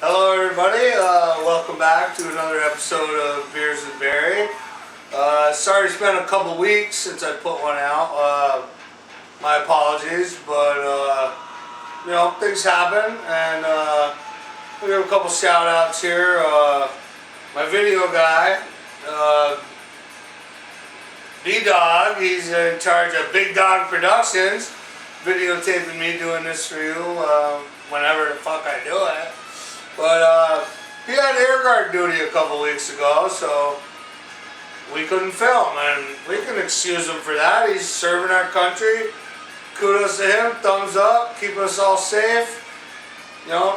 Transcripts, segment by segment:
Hello, everybody. Welcome back to another episode of Beers with Barry. Sorry it's been a couple weeks since I put one out. My apologies, but things happen, and we have a couple shout outs here. My video guy, B-Dog, he's in charge of Big Dog Productions, videotaping me doing this for you whenever the fuck I do it. But he had air guard duty a couple weeks ago, so we couldn't film, and we can excuse him for that. He's serving our country. Kudos to him. Thumbs up. Keeping us all safe.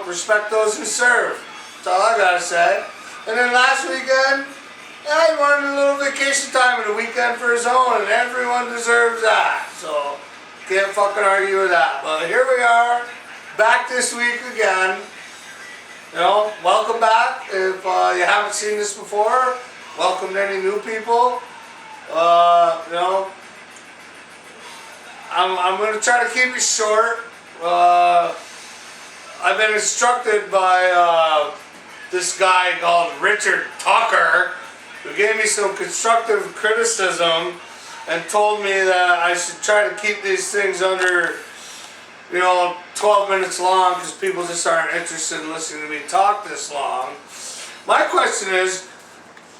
Respect those who serve. That's all I gotta say. And then last weekend, he wanted a little vacation time and a weekend for his own, and everyone deserves that. So can't fucking argue with that. But here we are, back this week again. Welcome back. If you haven't seen this before, welcome to any new people. I'm going to try to keep it short. I've been instructed by this guy called Richard Tucker, who gave me some constructive criticism and told me that I should try to keep these things under 12 minutes long because people just aren't interested in listening to me talk this long. My question is,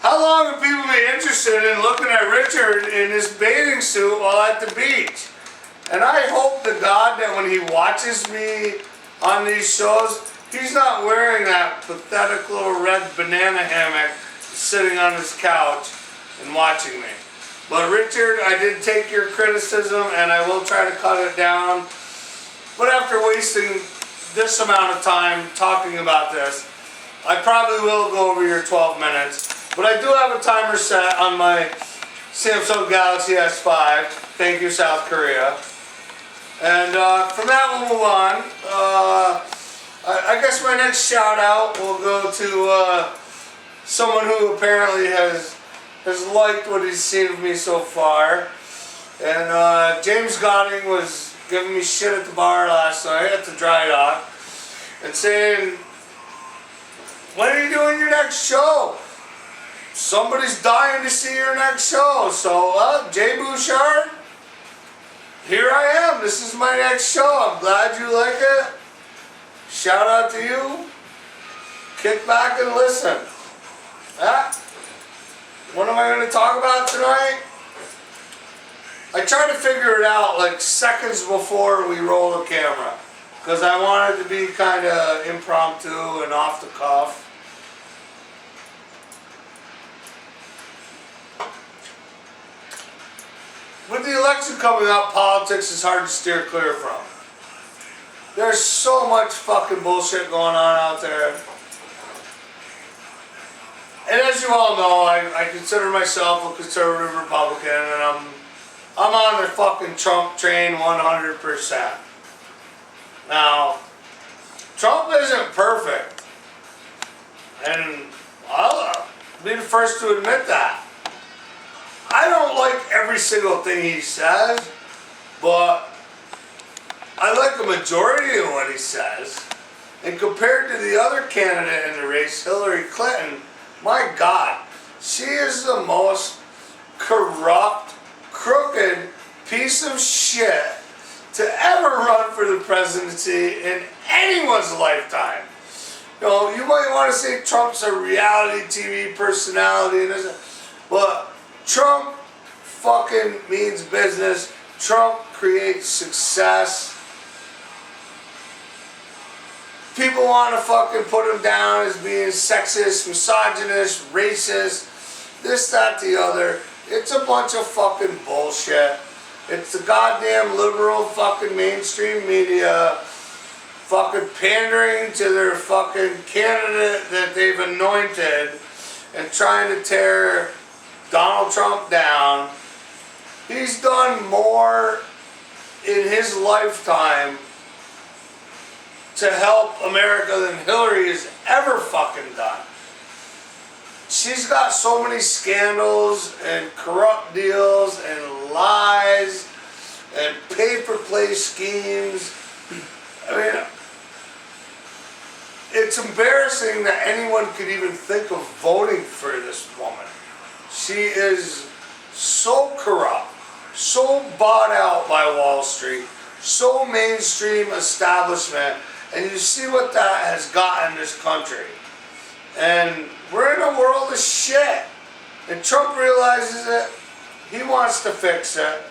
how long would people be interested in looking at Richard in his bathing suit while at the beach? And I hope to God that when he watches me on these shows, he's not wearing that pathetic little red banana hammock sitting on his couch and watching me. But Richard, I did take your criticism and I will try to cut it down. But after wasting this amount of time talking about this, I probably will go over your 12 minutes. But I do have a timer set on my Samsung Galaxy S5. Thank you, South Korea. And from that, we'll move on. I guess my next shout out will go to someone who apparently has liked what he's seen of me so far. And James Godding was giving me shit at the bar last night at the dry dock and saying, when are you doing your next show? Somebody's dying to see your next show. So, Jay Bouchard, here I am. This is my next show. I'm glad you like it. Shout out to you. Kick back and listen. What am I going to talk about tonight? I tried to figure it out like seconds before we roll the camera because I wanted to be kind of impromptu and off the cuff. With the election coming up, politics is hard to steer clear from. There's so much fucking bullshit going on out there. And as you all know, I consider myself a conservative Republican, and I'm on the fucking Trump train 100%. Now, Trump isn't perfect. And I'll be the first to admit that. I don't like every single thing he says, but I like a majority of what he says. And compared to the other candidate in the race, Hillary Clinton, my God, she is the most corrupt, crooked piece of shit to ever run for the presidency in anyone's lifetime. You might want to say Trump's a reality TV personality, but Trump fucking means business. Trump creates success. People want to fucking put him down as being sexist, misogynist, racist, this, that, the other. It's a bunch of fucking bullshit. It's the goddamn liberal fucking mainstream media fucking pandering to their fucking candidate that they've anointed and trying to tear Donald Trump down. He's done more in his lifetime to help America than Hillary has ever fucking done. She's got so many scandals and corrupt deals and lies and pay-for-play schemes. I mean, it's embarrassing that anyone could even think of voting for this woman. She is so corrupt, so bought out by Wall Street, so mainstream establishment, and you see what that has gotten this country. And we're in a world of shit. And Trump realizes it. He wants to fix it.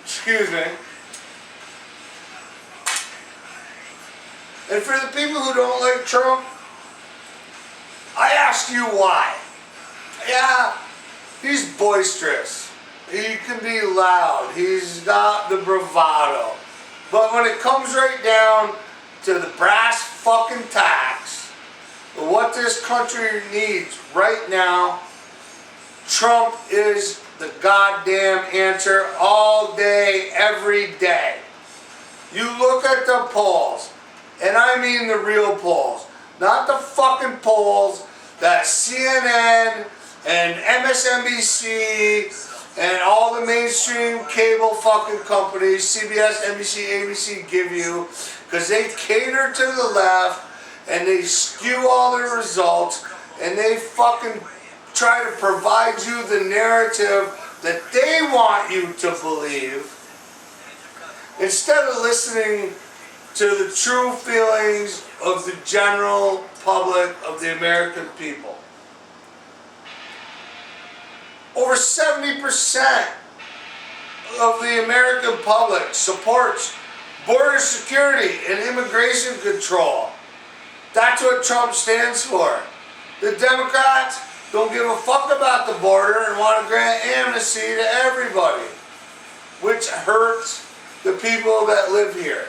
Excuse me. And for the people who don't like Trump, I ask you why. Yeah, he's boisterous. He can be loud. He's got the bravado. But when it comes right down to the brass fucking tacks, what this country needs right now, Trump is the goddamn answer all day, every day. You look at the polls, and I mean the real polls, not the fucking polls that CNN and MSNBC and all the mainstream cable fucking companies, CBS, NBC, ABC, give you, because they cater to the left and they skew all their results and they fucking try to provide you the narrative that they want you to believe instead of listening to the true feelings of the general public, of the American people. Over 70% of the American public supports border security and immigration control. That's what Trump stands for. The Democrats don't give a fuck about the border and want to grant amnesty to everybody, which hurts the people that live here.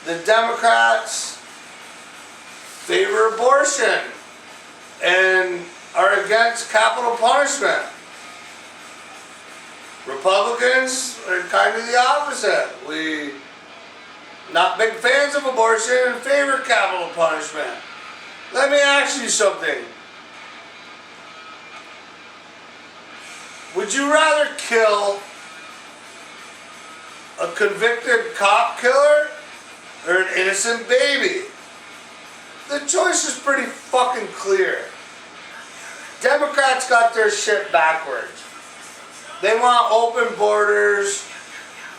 The Democrats favor abortion and are against capital punishment. Republicans are kind of the opposite. We not big fans of abortion and favor capital punishment. Let me ask you something. Would you rather kill a convicted cop killer or an innocent baby? The choice is pretty fucking clear. Democrats got their shit backwards. They want open borders,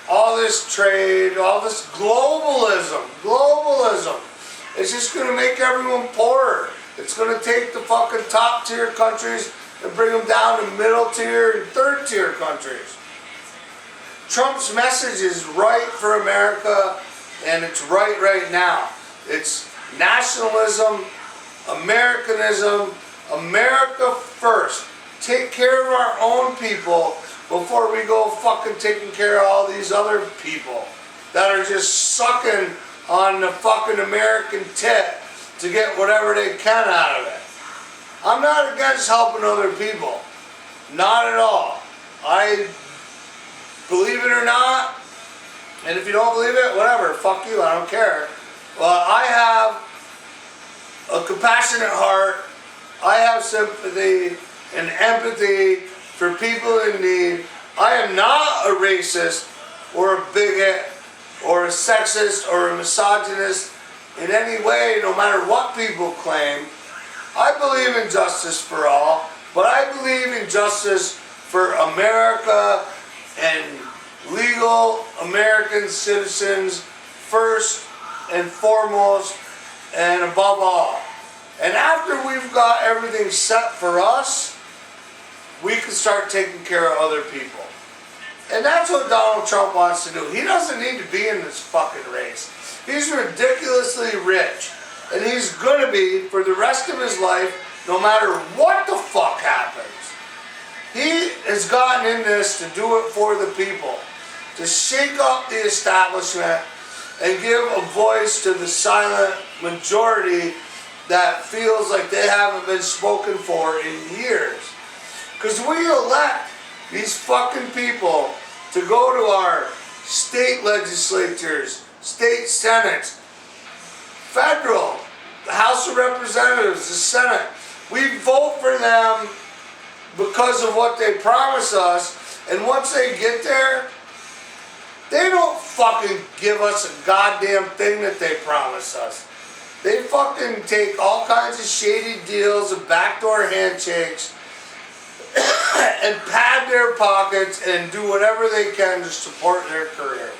all this trade, all this globalism. Globalism. It's just going to make everyone poorer. It's going to take the fucking top tier countries and bring them down to middle tier and third tier countries. Trump's message is right for America, and it's right now. It's nationalism, Americanism, America first. Take care of our own people before we go fucking taking care of all these other people that are just sucking on the fucking American tit to get whatever they can out of it. I'm not against helping other people. Not at all. I believe it or not, and if you don't believe it, whatever, fuck you, I don't care. Well, I have a compassionate heart. I have sympathy and empathy for people in need. I am not a racist or a bigot or a sexist or a misogynist in any way, no matter what people claim. I believe in justice for all, but I believe in justice for America and legal American citizens first and foremost and above all. And after we've got everything set for us, we can start taking care of other people. And that's what Donald Trump wants to do. He doesn't need to be in this fucking race. He's ridiculously rich. And he's going to be for the rest of his life, no matter what the fuck happens. He has gotten in this to do it for the people. To shake up the establishment and give a voice to the silent majority that feels like they haven't been spoken for in years. Because we elect these fucking people to go to our state legislatures, state senates, federal, the House of Representatives, the Senate. We vote for them because of what they promise us, and once they get there, They don't fucking give us a goddamn thing that they promise us. They fucking take all kinds of shady deals and backdoor handshakes and pad their pockets and do whatever they can to support their career.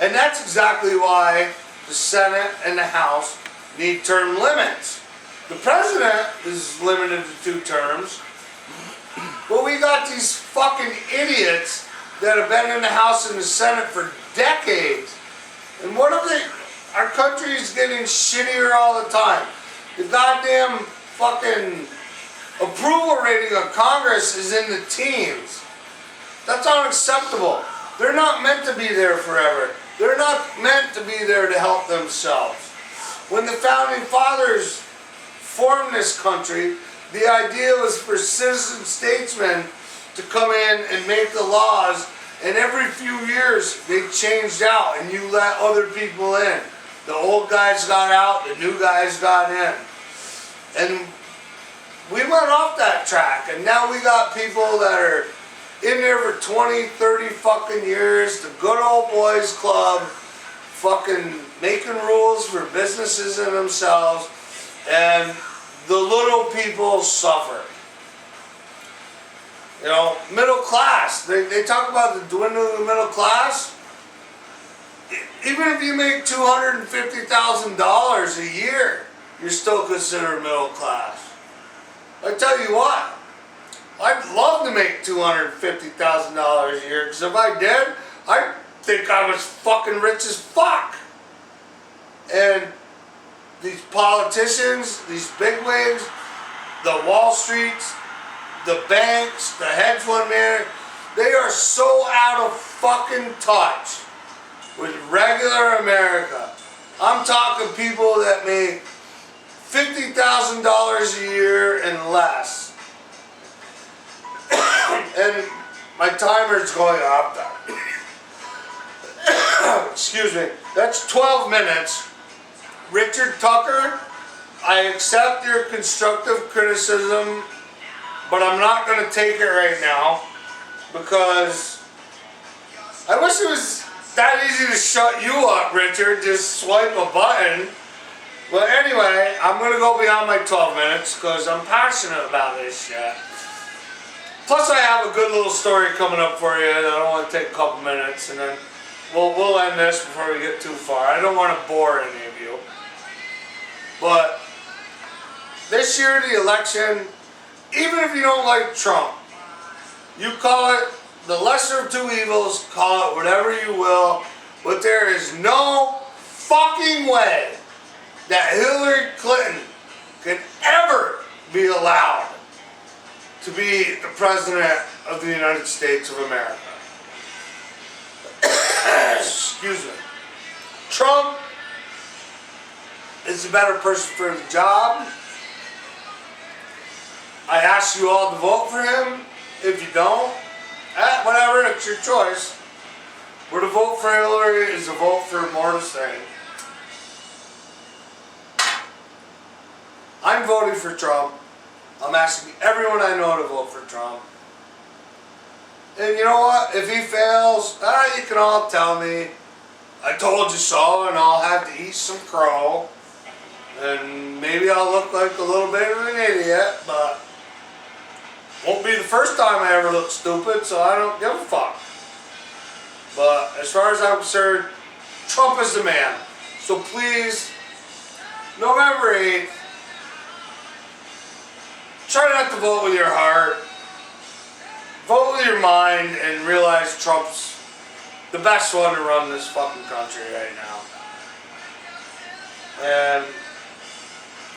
And that's exactly why the Senate and the House need term limits. The president is limited to 2 terms, but we got these fucking idiots that have been in the House and the Senate for decades. And what are they? Our country is getting shittier all the time. The goddamn fucking approval rating of Congress is in the teens. That's unacceptable. They're not meant to be there forever. They're not meant to be there to help themselves. When the founding fathers formed this country, the idea was for citizen statesmen to come in and make the laws, and every few years they changed out and you let other people in. The old guys got out, the new guys got in. And we went off that track, and now we got people that are in there for 20, 30 fucking years, the good old boys club, fucking making rules for businesses and themselves, and the little people suffer. You know, middle class, they talk about the dwindling of the middle class. Even if you make $250,000 a year, you're still considered middle class. I tell you what, I'd love to make $250,000 a year, because if I did, I'd think I was fucking rich as fuck. And these politicians, these bigwigs, the Wall Streets, the banks, the hedge fund managers, they are so out of fucking touch with regular America. I'm talking people that make $50,000 a year and less. And my timer's going off. Excuse me. That's 12 minutes. Richard Tucker, I accept your constructive criticism, but I'm not going to take it right now, because I wish it was that easy to shut you up, Richard. Just swipe a button. But anyway, I'm going to go beyond my 12 minutes because I'm passionate about this shit. Plus, I have a good little story coming up for you that I don't want to take a couple minutes, and then we'll end this before we get too far. I don't want to bore any of you. But this year, the election, even if you don't like Trump, you call it the lesser of 2 evils, call it whatever you will, but there is no fucking way that Hillary Clinton can ever be allowed to be the President of the United States of America. Excuse me. Trump is a better person for the job. I ask you all to vote for him. If you don't, whatever, it's your choice. But to vote for Hillary is a vote for more the same. I'm voting for Trump. I'm asking everyone I know to vote for Trump. And you know what? If he fails, you can all tell me, I told you so, and I'll have to eat some crow. And maybe I'll look like a little bit of an idiot, but won't be the first time I ever look stupid, so I don't give a fuck. But as far as I'm concerned, Trump is the man. So please, November 8th, try not to vote with your heart. Vote with your mind and realize Trump's the best one to run this fucking country right now. And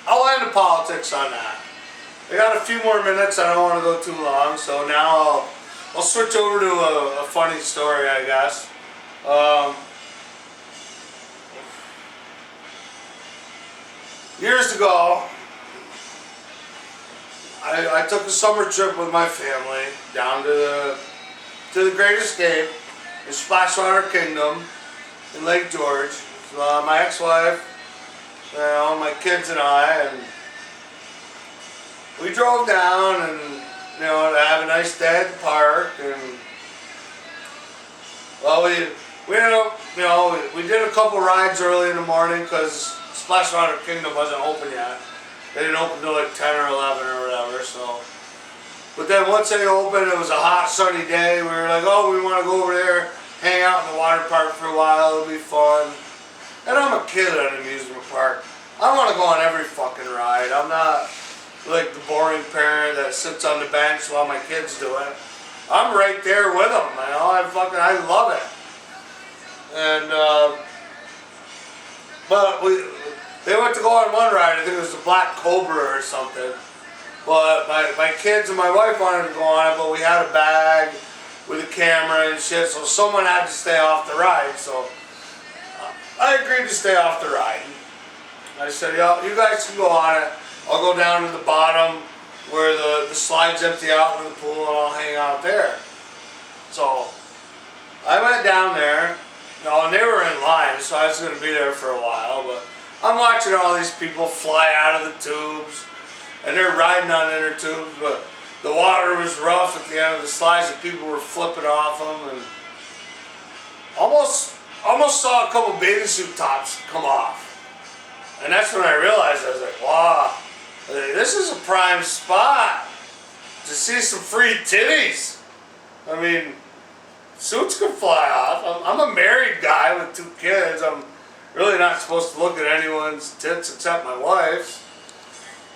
I'll end the politics on that. I got a few more minutes. I don't want to go too long, so now I'll switch over to a funny story, I guess. Years ago, I took a summer trip with my family down to the Great Escape in Splashwater Kingdom in Lake George. My ex-wife, my kids and I, and we drove down and to have a nice day at the park, and Well, we ended up, we did a couple rides early in the morning because Splash Mountain Kingdom wasn't open yet. They didn't open till like 10 or 11 or whatever, so. But then once they opened, it was a hot, sunny day. We were like, oh, we want to go over there, hang out in the water park for a while, it'll be fun. And I'm a kid at an amusement park. I want to go on every fucking ride. I'm not like the boring parent that sits on the bench while my kids do it. I'm right there with them, I love it. And, but they went to go on one ride, I think it was the Black Cobra or something. But my kids and my wife wanted to go on it, but we had a bag with a camera and shit, so someone had to stay off the ride, so I agreed to stay off the ride. I said, yo, you guys can go on it. I'll go down to the bottom where the slides empty out in the pool and I'll hang out there. So I went down there, and they were in line, so I was going to be there for a while, but I'm watching all these people fly out of the tubes, and they're riding on inner tubes, but the water was rough at the end of the slides and people were flipping off them, and almost saw a couple bathing suit tops come off. And that's when I realized, I was like, wow, this is a prime spot to see some free titties. I mean, suits can fly off. I'm a married guy with 2 kids. I'm really not supposed to look at anyone's tits except my wife's.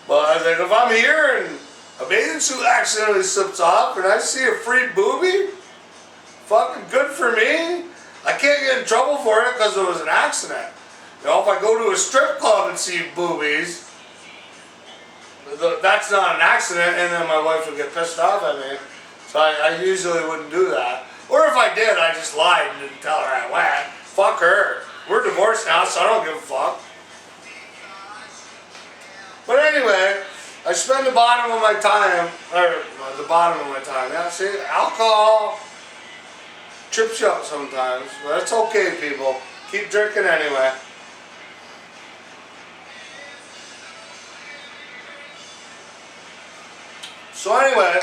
But I was like, if I'm here and a bathing suit accidentally slips off and I see a free boobie, fucking good for me. I can't get in trouble for it because it was an accident. If I go to a strip club and see boobies, that's not an accident, and then my wife would get pissed off at me. So I usually wouldn't do that. Or if I did, I just lied and didn't tell her I went. Fuck her. We're divorced now, so I don't give a fuck. But anyway, I spend the bottom of my time, yeah, see, alcohol trips you up sometimes, but it's okay, people. Keep drinking anyway. So anyway,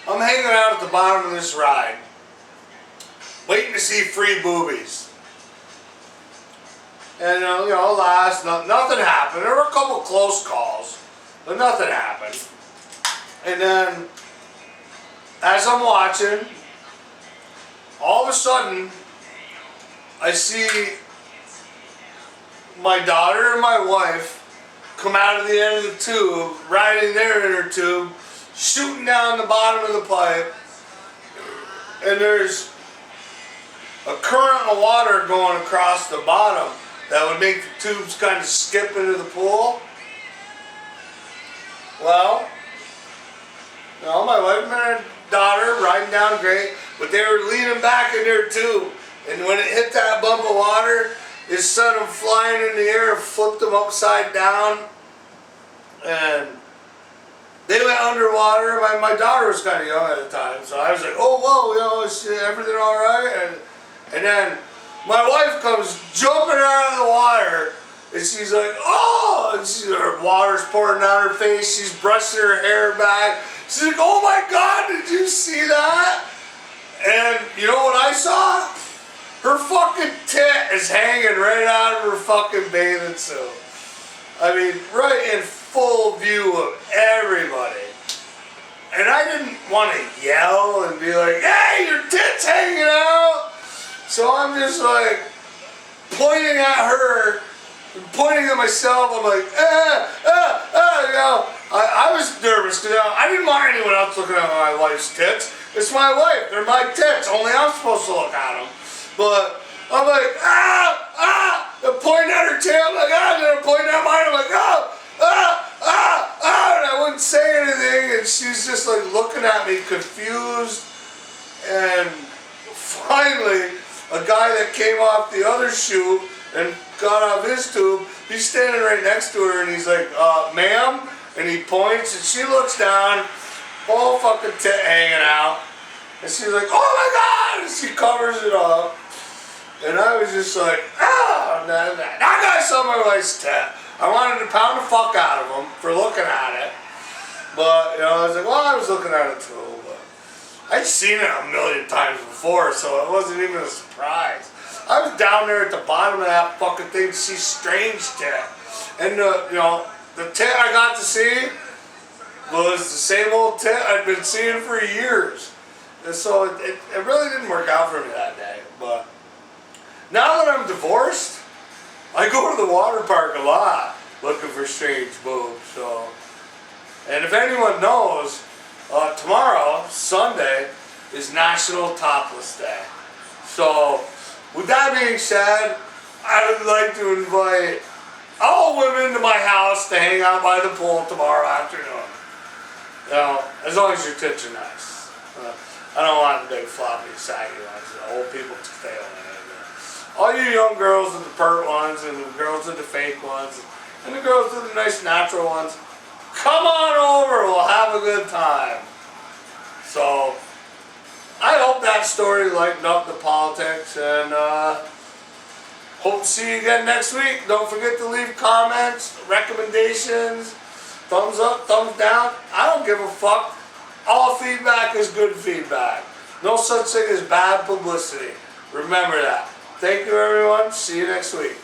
I'm hanging out at the bottom of this ride, waiting to see free boobies. And nothing happened. There were a couple close calls, but nothing happened. And then, as I'm watching, all of a sudden, I see my daughter and my wife come out of the end of the tube, riding their inner tube, shooting down the bottom of the pipe, and there's a current of water going across the bottom that would make the tubes kind of skip into the pool. Well, my wife and my daughter riding down great, but they were leaning back in their tube, and when it hit that bump of water, it sent them flying in the air, flipped them upside down, and they went underwater. My daughter was kind of young at the time, so I was like, oh, whoa, is everything all right? And then my wife comes jumping out of the water, and she's like, oh, and her water's pouring down her face, she's brushing her hair back. She's like, oh my God, did you see that? And you know what I saw? Her fucking tit is hanging right out of her fucking bathing suit. I mean, right in full view of everybody. And I didn't want to yell and be like, hey, your tit's hanging out. So I'm just like pointing at her, pointing at myself. I'm like, I was nervous because I didn't want anyone else looking at my wife's tits. It's my wife. They're my tits. Only I'm supposed to look at them. But I'm like, I'm pointing at her tail. I'm like, and then I'm pointing at mine. I'm like, and I wouldn't say anything. And she's just like looking at me confused. And finally, a guy that came off the other chute and got off his tube, he's standing right next to her and he's like, ma'am? And he points and she looks down, whole fucking tit hanging out. And she's like, oh my God! And she covers it up. And I was just like, that guy saw my wife's tit. I wanted to pound the fuck out of him for looking at it. But, I was like, well, I was looking at it too. But I'd seen it a million times before, so it wasn't even a surprise. I was down there at the bottom of that fucking thing to see strange tit. And the tit I got to see was the same old tit I'd been seeing for years. And so it really didn't work out for me that day. But now that I'm divorced, I go to the water park a lot looking for strange boobs. So, and if anyone knows, tomorrow, Sunday, is National Topless Day. So, with that being said, I would like to invite all women to my house to hang out by the pool tomorrow afternoon. As long as your tits are nice. I don't want big floppy saggy ones. Old people stay on it. All you young girls with the pert ones, and the girls with the fake ones, and the girls with the nice natural ones, come on over. We'll have a good time. So, I hope that story lightened up the politics, and hope to see you again next week. Don't forget to leave comments, recommendations, thumbs up, thumbs down. I don't give a fuck. All feedback is good feedback. No such thing as bad publicity. Remember that. Thank you, everyone. See you next week.